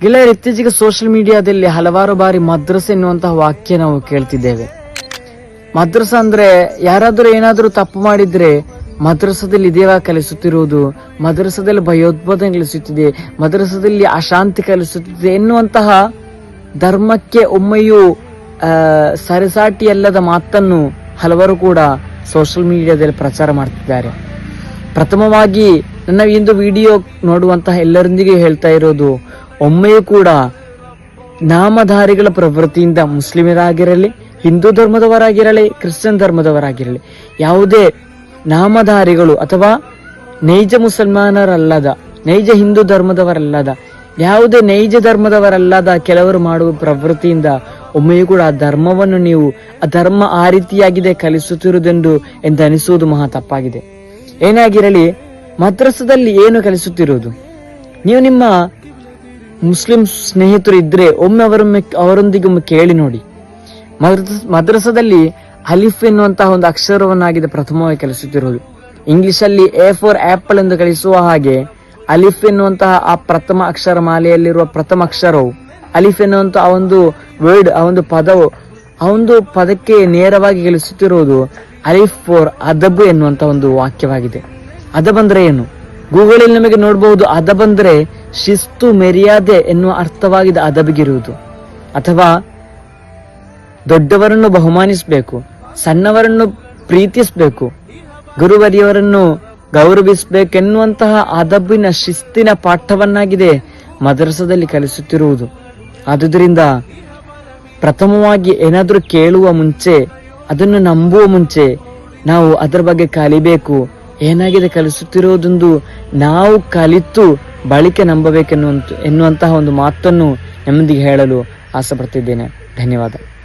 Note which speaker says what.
Speaker 1: ಗೆಳೆಯರು, ಇತ್ತೀಚೆಗೆ ಸೋಷಿಯಲ್ ಮೀಡಿಯಾದಲ್ಲಿ ಹಲವಾರು ಬಾರಿ ಮದ್ರಸೆ ಎನ್ನುವಂತಹ ವಾಕ್ಯ ನಾವು ಕೇಳ್ತಿದ್ದೇವೆ. ಮದ್ರಸ ಅಂದ್ರೆ ಯಾರಾದ್ರೂ ಏನಾದ್ರೂ ತಪ್ಪು ಮಾಡಿದ್ರೆ ಮದ್ರಸದಲ್ಲಿ ಇದೇವಾ ಕಲಿಸುತ್ತಿರುವುದು, ಮದ್ರಸದಲ್ಲಿ ಭಯೋತ್ಪಾದನೆ ಕಲಿಸುತ್ತಿದೆ, ಮದ್ರಸದಲ್ಲಿ ಅಶಾಂತಿ ಕಲಿಸುತ್ತಿದೆ ಎನ್ನುವಂತಹ ಧರ್ಮಕ್ಕೆ ಒಮ್ಮೆಯೂ ಸರಿಸಾಟಿಯಲ್ಲದ ಮಾತನ್ನು ಹಲವರು ಕೂಡ ಸೋಷಿಯಲ್ ಮೀಡಿಯಾದಲ್ಲಿ ಪ್ರಚಾರ ಮಾಡ್ತಿದ್ದಾರೆ. ಪ್ರಥಮವಾಗಿ ನನ್ನ ಇಂದು ವಿಡಿಯೋ ನೋಡುವಂತಹ ಎಲ್ಲರೊಂದಿಗೆ ಹೇಳ್ತಾ ಇರೋದು, ಒಮ್ಮೆಯೂ ಕೂಡ ನಾಮಧಾರಿಗಳ ಪ್ರವೃತ್ತಿಯಿಂದ ಮುಸ್ಲಿಮರಾಗಿರಲಿ, ಹಿಂದೂ ಧರ್ಮದವರಾಗಿರಲಿ, ಕ್ರಿಶ್ಚಿಯನ್ ಧರ್ಮದವರಾಗಿರಲಿ, ಯಾವುದೇ ನಾಮಧಾರಿಗಳು ಅಥವಾ ನೈಜ ಮುಸಲ್ಮಾನರಲ್ಲದ, ನೈಜ ಹಿಂದೂ ಧರ್ಮದವರಲ್ಲದ, ಯಾವುದೇ ನೈಜ ಧರ್ಮದವರಲ್ಲದ ಕೆಲವರು ಮಾಡುವ ಪ್ರವೃತ್ತಿಯಿಂದ ಒಮ್ಮೆಯೂ ಕೂಡ ಆ ಧರ್ಮವನ್ನು ನೀವು ಆ ಧರ್ಮ ಆ ರೀತಿಯಾಗಿದೆ ಕಲಿಸುತ್ತಿರುವುದೆಂದು ಅನಿಸುವುದು ಮಹಾ ತಪ್ಪಾಗಿದೆ. ಏನಾಗಿರಲಿ, ಮದ್ರಸದಲ್ಲಿ ಏನು ಕಲಿಸುತ್ತಿರುವುದು, ನೀವು ನಿಮ್ಮ ಮುಸ್ಲಿಂ ಸ್ನೇಹಿತರು ಇದ್ರೆ ಒಮ್ಮೆ ಅವರೊಂದಿಗೆ ಒಮ್ಮೆ ಕೇಳಿ ನೋಡಿ. ಮದ್ರಸದಲ್ಲಿ ಅಲಿಫ್ ಎನ್ನುವಂತಹ ಒಂದು ಅಕ್ಷರವನ್ನಾಗಿದೆ ಪ್ರಥಮವಾಗಿ ಕಲಿಸುತ್ತಿರುವುದು. ಇಂಗ್ಲಿಷ್ ಅಲ್ಲಿ ಎ ಫಾರ್ ಆಪಲ್ ಎಂದು ಕಲಿಸುವ ಹಾಗೆ ಅಲಿಫ್ ಎನ್ನುವಂತಹ ಆ ಪ್ರಥಮ ಅಕ್ಷರ ಮಾಲೆಯಲ್ಲಿರುವ ಪ್ರಥಮ ಅಕ್ಷರವು ಅಲಿಫ್ ಎನ್ನುವಂತಹ ಆ ಒಂದು ವರ್ಡ್, ಆ ಒಂದು ಪದವು, ಆ ಒಂದು ಪದಕ್ಕೆ ನೇರವಾಗಿ ಕಲಿಸುತ್ತಿರುವುದು ಅಲಿಫ್ ಫಾರ್ ಅದಬ್ ಎನ್ನುವಂತ ಒಂದು ವಾಕ್ಯವಾಗಿದೆ. ಅದಬ್ ಅಂದ್ರೆ ಏನು? ಗೂಗಲ್ ಅಲ್ಲಿ ನಮಗೆ ನೋಡಬಹುದು. ಅದಬ್ ಅಂದ್ರೆ ಶಿಸ್ತು, ಮರ್ಯಾದೆ ಎನ್ನುವ ಅರ್ಥವಾಗಿದೆ ಅದಬಿಗಿರುವುದು. ಅಥವಾ ದೊಡ್ಡವರನ್ನು ಬಹುಮಾನಿಸಬೇಕು, ಸಣ್ಣವರನ್ನು ಪ್ರೀತಿಸಬೇಕು, ಗುರುವರಿಯವರನ್ನು ಗೌರವಿಸಬೇಕೆನ್ನುವಂತಹ ಅದಬಿನ ಶಿಸ್ತಿನ ಪಾಠವನ್ನಾಗಿದೆ ಮದ್ರಸದಲ್ಲಿ ಕಲಿಸುತ್ತಿರುವುದು. ಆದುದರಿಂದ ಪ್ರಥಮವಾಗಿ ಏನಾದ್ರೂ ಕೇಳುವ ಮುಂಚೆ, ಅದನ್ನು ನಂಬುವ ಮುಂಚೆ ನಾವು ಅದರ ಬಗ್ಗೆ ಕಲಿಬೇಕು. ಏನಾಗಿದೆ ಕಲಿಸುತ್ತಿರುವುದೊಂದು ನಾವು ಕಲಿತು ಬಳಿಕ ನಂಬಬೇಕೆನ್ನುವಂತಹ ಒಂದು ಮಾತನ್ನು ನಿಮ್ಮೊಂದಿಗೆ ಹೇಳಲು ಆಸೆ ಪಡ್ತಿದ್ದೇನೆ. ಧನ್ಯವಾದ.